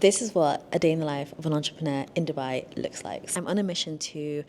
This is what a day in the life of an entrepreneur in Dubai looks like. So I'm on a mission to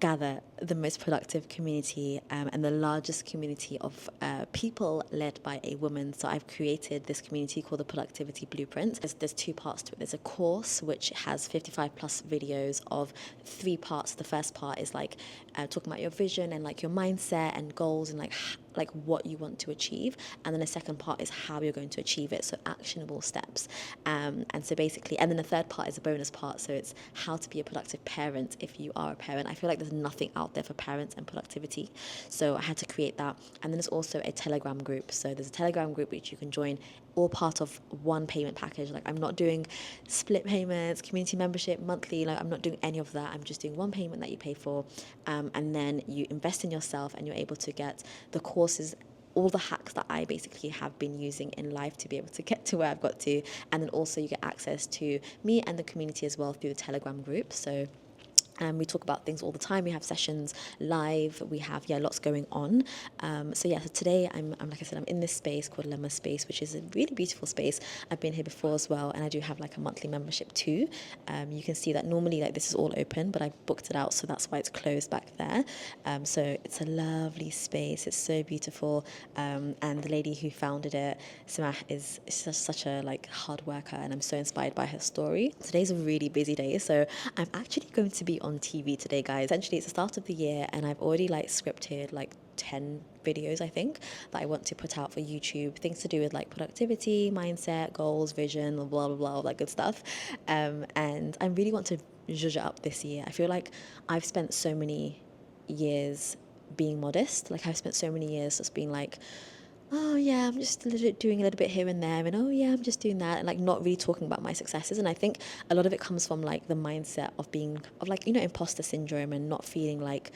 gather the most productive community and the largest community of people led by a woman. So I've created this community called the Productivity Blueprint. There's two parts to it. There's a course which has 55 plus videos of three parts. The first part is like talking about your vision and like your mindset and goals and like what you want to achieve, and then the second part is how you're going to achieve it, so actionable steps, and so basically, and then the third part is a bonus part, so it's how to be a productive parent if you are a parent. I feel like there's nothing out there for parents and productivity, so I had to create that. And then there's also a Telegram group, so there's a Telegram group which you can join, all part of one payment package. Like, I'm not doing split payments, community membership, monthly, like I'm not doing any of that. I'm just doing one payment that you pay for, and then you invest in yourself and you're able to get the courses, all the hacks that I basically have been using in life to be able to get to where I've got to. And then also you get access to me and the community as well through the Telegram group. So we talk about things all the time. We have sessions live. We have lots going on. So today I'm like I said, I'm in this space called Lemma Space, which is a really beautiful space. I've been here before as well, and I do have like a monthly membership too. You can see that normally like this is all open, but I booked it out, so that's why it's closed back there. So it's a lovely space. It's so beautiful. And the lady who founded it, Samah, is just such a like hard worker, and I'm so inspired by her story. Today's a really busy day, so I'm actually going to be on TV today, guys. Essentially, it's the start of the year, and I've already like scripted like 10 videos, I think, that I want to put out for YouTube, things to do with like productivity, mindset, goals, vision, blah blah blah, all that good stuff. And I really want to zhuzh it up this year. I feel like I've spent so many years being modest. Like, I've spent so many years just being like, oh yeah, I'm just doing a little bit here and there, and oh yeah, I'm just doing that, and like not really talking about my successes. And I think a lot of it comes from like the mindset of like, you know, imposter syndrome, and not feeling like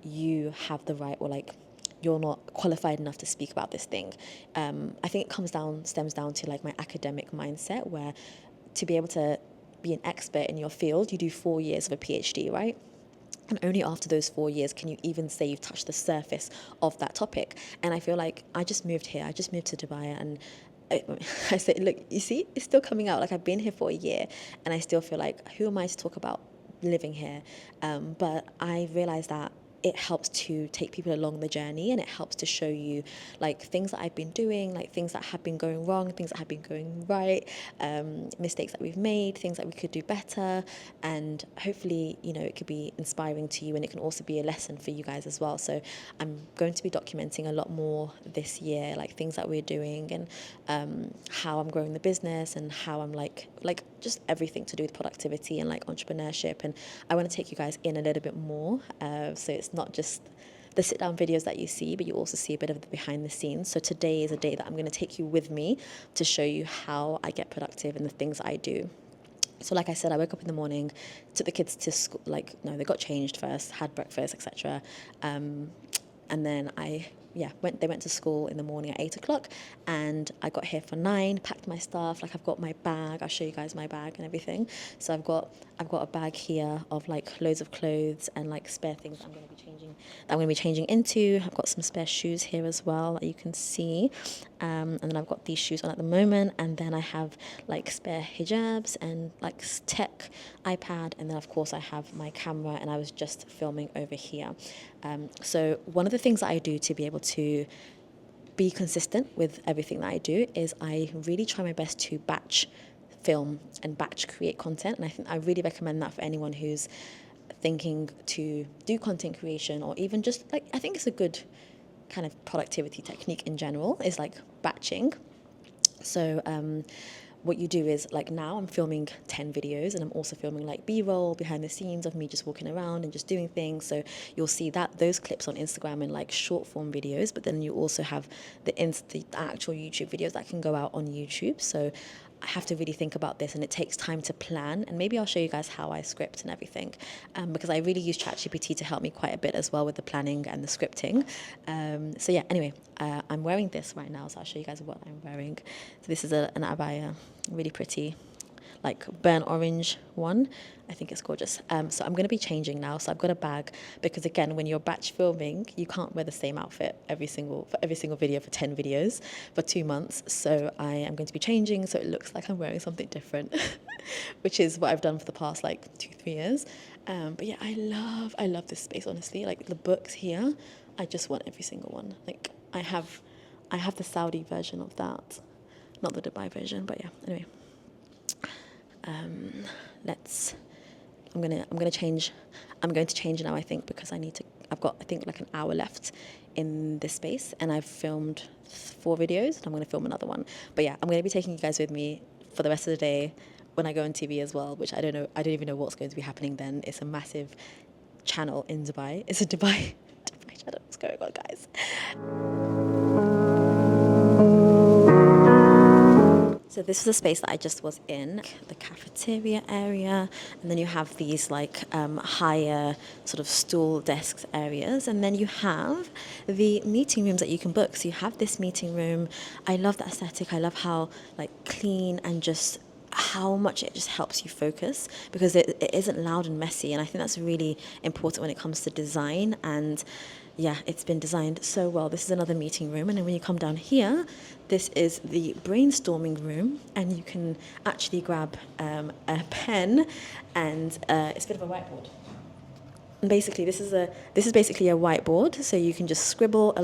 you have the right, or like you're not qualified enough to speak about this thing. I think it stems down to like my academic mindset, where to be able to be an expert in your field, you do 4 years of a PhD, right? And only after those 4 years can you even say you've touched the surface of that topic. And I feel like I just moved here. I just moved to Dubai, and I said, look, you see, it's still coming out. Like, I've been here for a year, and I still feel like, who am I to talk about living here? But I realized that it helps to take people along the journey, and it helps to show you like things that I've been doing, like things that have been going wrong, things that have been going right, mistakes that we've made, things that we could do better. And hopefully, you know, it could be inspiring to you, and it can also be a lesson for you guys as well. So I'm going to be documenting a lot more this year, like things that we're doing, and how I'm growing the business, and how I'm like just everything to do with productivity and like entrepreneurship. And I want to take you guys in a little bit more, so it's not just the sit down videos that you see, but you also see a bit of the behind the scenes. So today is a day that I'm going to take you with me to show you how I get productive and the things I do. So like I said, I woke up in the morning, took the kids to school, they got changed first, had breakfast, etc. And then they went to school in the morning at 8 o'clock, and I got here for 9, packed my stuff. Like, I've got my bag. I'll show you guys my bag and everything. So I've got a bag here of like loads of clothes and like spare things I'm going to be changing into. I've got some spare shoes here as well that you can see. And then I've got these shoes on at the moment, and then I have like spare hijabs and like tech, iPad, and then of course I have my camera, and I was just filming over here. So one of the things that I do to be able to be consistent with everything that I do is I really try my best to batch film and batch create content. And I think I really recommend that for anyone who's thinking to do content creation, or even just like, I think it's a good kind of productivity technique in general, is like batching. So what you do is, like, now I'm filming 10 videos, and I'm also filming like B-roll behind the scenes of me just walking around and just doing things. So you'll see those clips on Instagram in like short form videos, but then you also have the actual YouTube videos that can go out on YouTube. So I have to really think about this, and it takes time to plan. And maybe I'll show you guys how I script and everything, because I really use ChatGPT to help me quite a bit as well with the planning and the scripting. Anyway, I'm wearing this right now, so I'll show you guys what I'm wearing. So this is an abaya, really pretty, like burnt orange one. I think it's gorgeous. So I'm going to be changing now. So I've got a bag because, again, when you're batch filming, you can't wear the same outfit for every single video for 10 videos for 2 months. So I am going to be changing so it looks like I'm wearing something different, which is what I've done for the past like 2-3 years. But yeah, I love this space, honestly. Like the books here, I just want every single one. Like I have the Saudi version of that, not the Dubai version. But yeah, anyway, I'm going to change now, I think, because I've got, I think, like an hour left in this space, and I've filmed 4 videos, and I'm going to film another one. But yeah, I'm going to be taking you guys with me for the rest of the day when I go on TV as well, which I don't even know what's going to be happening then. It's a massive channel in Dubai. It's a Dubai channel. What's going on, guys? So this is the space that I just was in, the cafeteria area, and then you have these like higher sort of stool desks areas, and then you have the meeting rooms that you can book. So you have this meeting room. I love the aesthetic. I love how like clean and just how much it just helps you focus, because it isn't loud and messy, and I think that's really important when it comes to design. And yeah, it's been designed so well. This is another meeting room, and then when you come down here, this is the brainstorming room, and you can actually grab a pen, and it's a bit of a whiteboard. And basically, this is basically a whiteboard, so you can just scribble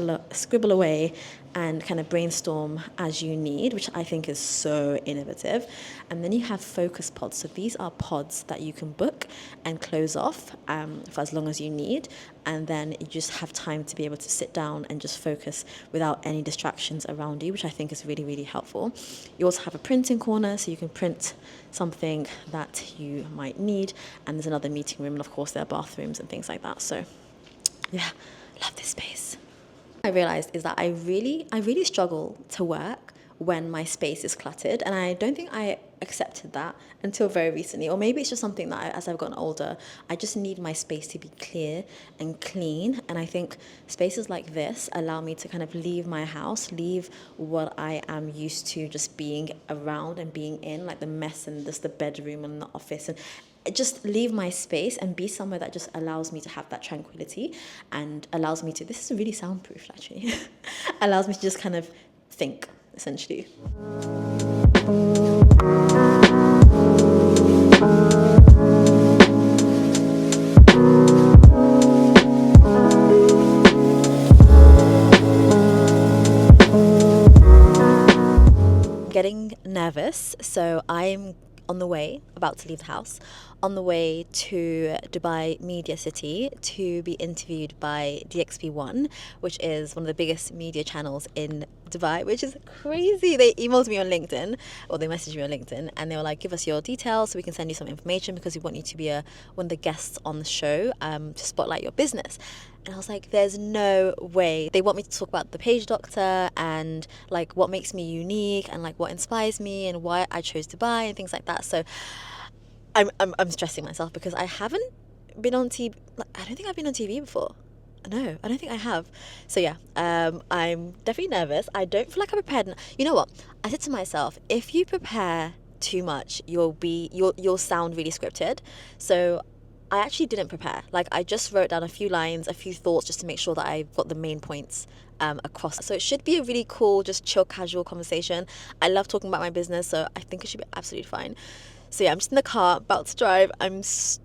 away and kind of brainstorm as you need, which I think is so innovative. And then you have focus pods. So these are pods that you can book and close off for as long as you need. And then you just have time to be able to sit down and just focus without any distractions around you, which I think is really, really helpful. You also have a printing corner, so you can print something that you might need. And there's another meeting room, and of course there are bathrooms and things like that. So yeah, love this space. I realized is that I really struggle to work when my space is cluttered, and I don't think I accepted that until very recently. Or maybe it's just something that as I've gotten older, I just need my space to be clear and clean. And I think spaces like this allow me to kind of leave my house, leave what I am used to just being around and being in, like the mess and just the bedroom and the office, and just leave my space and be somewhere that just allows me to have that tranquility and allows me to, this is really soundproof actually, allows me to just kind of think, essentially. Getting nervous, so I'm about to leave the house, on the way to Dubai Media City to be interviewed by DXP1, which is one of the biggest media channels in Dubai, which is crazy. They emailed me on LinkedIn, or they messaged me on LinkedIn, and they were like, give us your details so we can send you some information, because we want you to be one of the guests on the show to spotlight your business. And I was like, there's no way. They want me to talk about the Page Doctor and like what makes me unique and like what inspires me and why I chose Dubai and things like that. So I'm stressing myself because I haven't been on TV. I don't think I've been on TV before. No, I don't think I have. So yeah, I'm definitely nervous. I don't feel like I'm prepared. You know what? I said to myself, if you prepare too much, you'll sound really scripted. So I actually didn't prepare. Like I just wrote down a few lines, a few thoughts, just to make sure that I've got the main points across. So it should be a really cool, just chill, casual conversation. I love talking about my business, so I think it should be absolutely fine. So yeah, I'm just in the car, about to drive. I'm just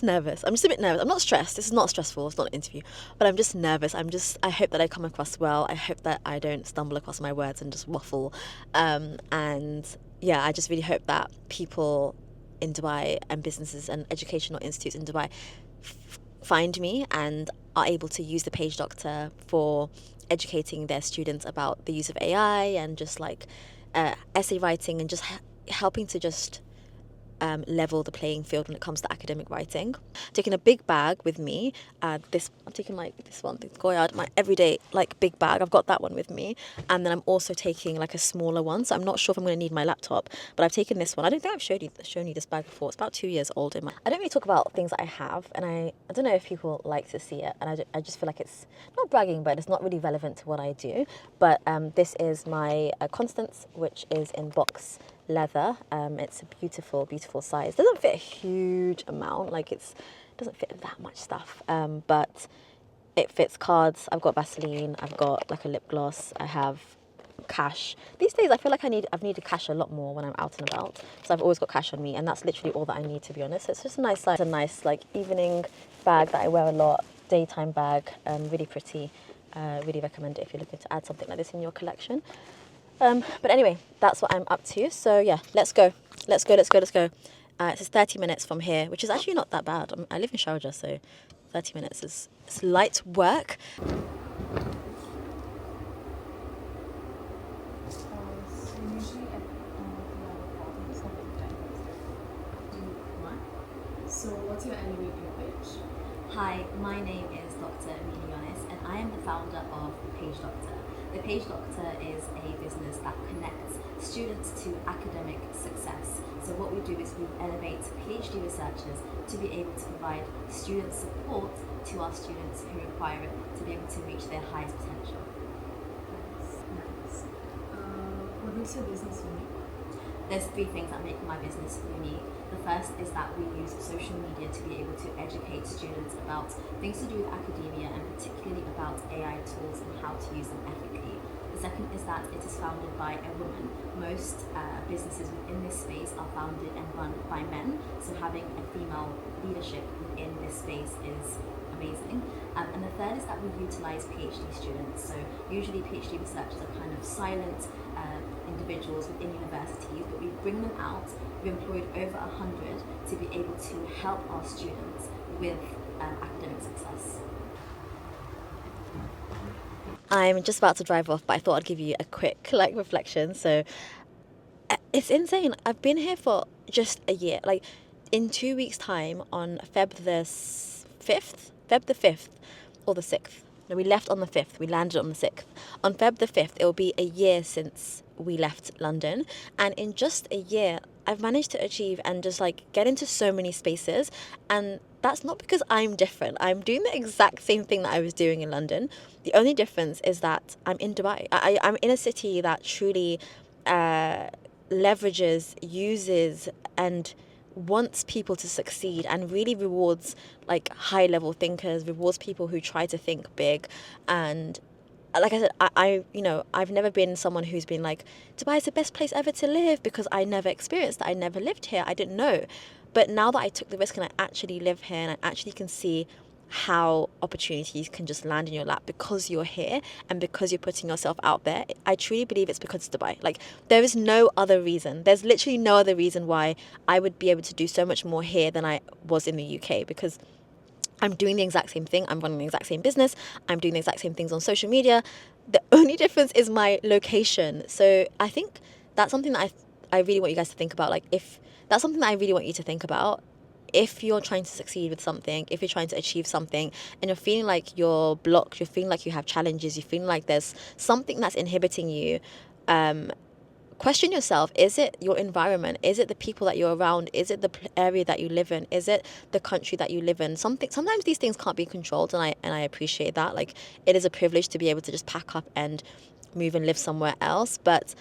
nervous. I'm just a bit nervous. I'm not stressed. This is not stressful. It's not an interview, but I'm just nervous. I hope that I come across well. I hope that I don't stumble across my words and just waffle. And yeah, I just really hope that people in Dubai and businesses and educational institutes in Dubai find me and are able to use the Page Doctor for educating their students about the use of AI and just like essay writing and just helping to just level the playing field when it comes to academic writing. Taking a big bag with me. I'm taking like this one, the Goyard, my everyday like big bag. I've got that one with me, and then I'm also taking like a smaller one. So I'm not sure if I'm going to need my laptop, but I've taken this one. I don't think I've shown you this bag before. It's about 2 years old. I don't really talk about things that I have, and I don't know if people like to see it, and I just feel like it's not bragging, but it's not really relevant to what I do. But this is my Constance, which is in box leather. It's a beautiful, beautiful size. Doesn't fit a huge amount, like it doesn't fit that much stuff, but it fits cards. I've got Vaseline, I've got like a lip gloss, I have cash. These days I feel like I've needed cash a lot more when I'm out and about, so I've always got cash on me, and that's literally all that I need, to be honest. It's just a nice size, a nice like evening bag that I wear a lot, daytime bag, really pretty. Really recommend it if you're looking to add something like this in your collection. But anyway, that's what I'm up to. So yeah, let's go. Let's go. It's 30 minutes from here, which is actually not that bad. I live in Sharjah, so 30 minutes is it's light work. So what's your elevator pitch? Hi, my name is Dr. Amina, and I am the founder of The Page Doctor. The Page Doctor is a business that connects students to academic success. So what we do is we elevate PhD researchers to be able to provide student support to our students who require it to be able to reach their highest potential. Nice. What makes your business unique? There's three things that make my business unique. The first is that we use social media to be able to educate students about things to do with academia, and particularly about AI tools and how to use them ethically. The second is that it is founded by a woman. Most businesses within this space are founded and run by men, so having a female leadership within this space is amazing. And the third is that we utilize PhD students. So usually PhD researchers are kind of silent individuals within universities, but we bring them out. We've employed over 100 to be able to help our students with academic success. I'm just about to drive off, but I thought I'd give you a quick reflection. So it's insane. I've been here for just a year. Like in 2 weeks' time, on Feb the 5th or the 6th. No, we left on the 5th. We landed on the 6th. On Feb the 5th, it will be a year since we left London. And in just a year, I've managed to achieve and just get into so many spaces. And that's not because I'm different. I'm doing the exact same thing that I was doing in London. The only difference is that I'm in Dubai. I'm in a city that truly leverages, uses, and wants people to succeed, and really rewards high level thinkers, rewards people who try to think big. And like I said, I've never been someone who's been like, Dubai is the best place ever to live, because I never experienced that. I never lived here. I didn't know. But now that I took the risk and I actually live here, and I actually can see how opportunities can just land in your lap because you're here and because you're putting yourself out there, I truly believe it's because it's Dubai. There is no other reason. There's literally no other reason why I would be able to do so much more here than I was in the UK, because I'm doing the exact same thing. I'm running the exact same business. I'm doing the exact same things on social media. The only difference is my location. So I think that's something that I really want you guys to think about. If that's something that I really want you to think about, if you're trying to succeed with something, if you're trying to achieve something, and you're feeling like you're blocked, you're feeling like you have challenges, you're feeling like there's something that's inhibiting you, question yourself. Is it your environment? Is it the people that you're around? Is it the area that you live in? Is it the country that you live in? Sometimes these things can't be controlled, and I appreciate that. It is a privilege to be able to just pack up and move and live somewhere else, but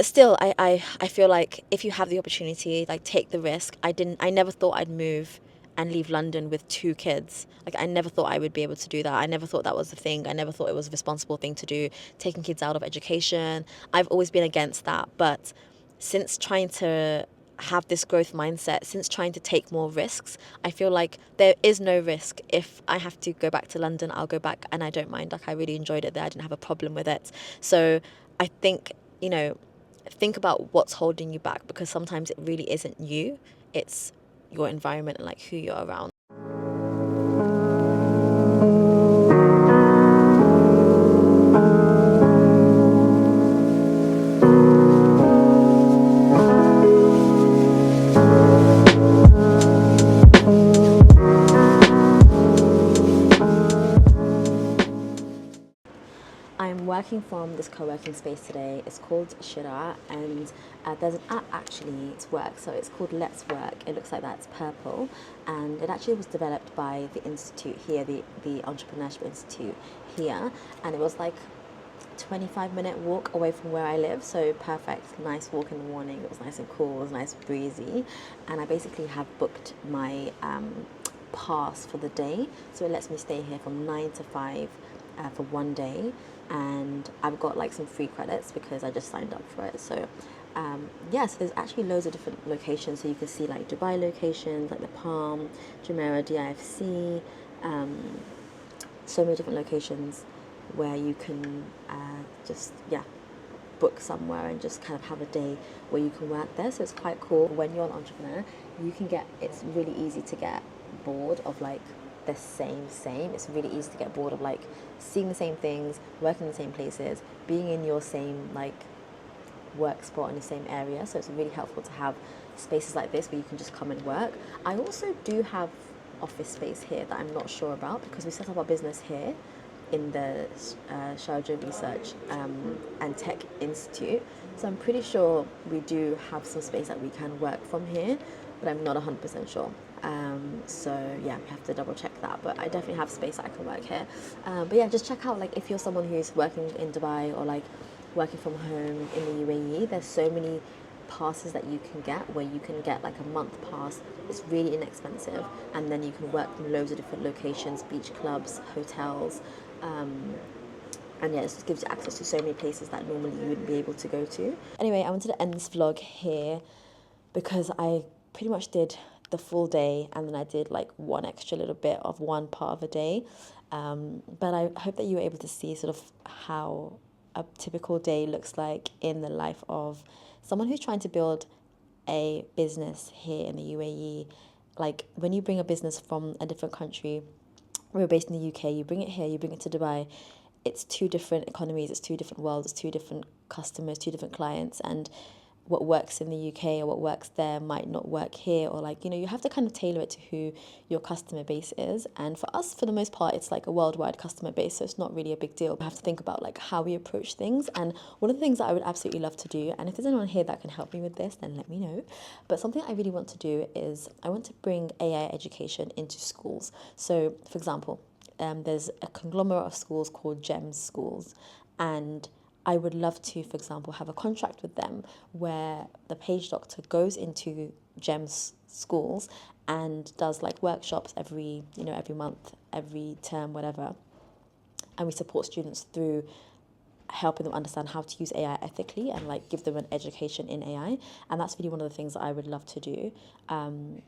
still, I feel like if you have the opportunity, take the risk. I never thought I'd move and leave London with 2 kids. I never thought I would be able to do that. I never thought that was the thing. I never thought it was a responsible thing to do, taking kids out of education. I've always been against that. But since trying to have this growth mindset, since trying to take more risks, I feel like there is no risk. If I have to go back to London, I'll go back, and I don't mind. I really enjoyed it there. I didn't have a problem with it. So I think, think about what's holding you back, because sometimes it really isn't you, it's your environment and who you're around. I'm working from this co-working space today. It's called Shira, and there's an app actually to work, so it's called Let's Work. It looks like that, it's purple, and it actually was developed by the institute here, the Entrepreneurship Institute here, and it was 25-minute walk away from where I live, so perfect, nice walk in the morning. It was nice and cool, it was nice breezy, and I basically have booked my pass for the day, so it lets me stay here from 9 to 5 for one day, and I've got like some free credits because I just signed up for it. So yeah, so there's actually loads of different locations, so you can see like Dubai locations like the Palm, Jumeirah, DIFC, so many different locations where you can just book somewhere and just kind of have a day where you can work there. So it's quite cool. When you're an entrepreneur, it's really easy to get bored of like the same. It's really easy to get bored of like seeing the same things, working in the same places, being in your same like work spot in the same area. So it's really helpful to have spaces like this where you can just come and work. I also do have office space here that I'm not sure about because we set up our business here in the Sharjah Research and Tech Institute. So I'm pretty sure we do have some space that we can work from here, but I'm not 100% sure. So yeah, we have to double check that, but I definitely have space that I can work here. But yeah, just check out like if you're someone who's working in Dubai or like working from home in the UAE, there's so many passes that you can get where you can get like a month pass. It's really inexpensive, and then you can work from loads of different locations, beach clubs, hotels, and yeah, it just gives you access to so many places that normally you wouldn't be able to go to. Anyway, I wanted to end this vlog here because I pretty much did the full day, and then I did like one extra little bit of one part of a day, but I hope that you were able to see sort of how a typical day looks like in the life of someone who's trying to build a business here in the UAE. Like when you bring a business from a different country, we're based in the UK, you bring it here, you bring it to Dubai, it's two different economies, it's two different worlds, it's two different customers, two different clients, and what works in the UK or what works there might not work here, or like, you know, you have to kind of tailor it to who your customer base is. And for us, for the most part, it's like a worldwide customer base, so it's not really a big deal. We have to think about like how we approach things. And one of the things that I would absolutely love to do, and if there's anyone here that can help me with this, then let me know. But something I really want to do is I want to bring AI education into schools. So for example, there's a conglomerate of schools called GEMS schools, and I would love to, for example, have a contract with them where the page doctor goes into GEMS schools and does like workshops every month, every term, whatever. And we support students through helping them understand how to use AI ethically and like give them an education in AI. And that's really one of the things that I would love to do. And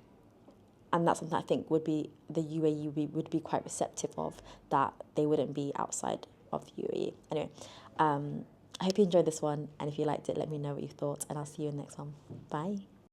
that's something I think would be the UAE would be quite receptive of, that they wouldn't be outside of the UAE. Anyway, I hope you enjoyed this one, and if you liked it, let me know what you thought, and I'll see you in the next one. Bye.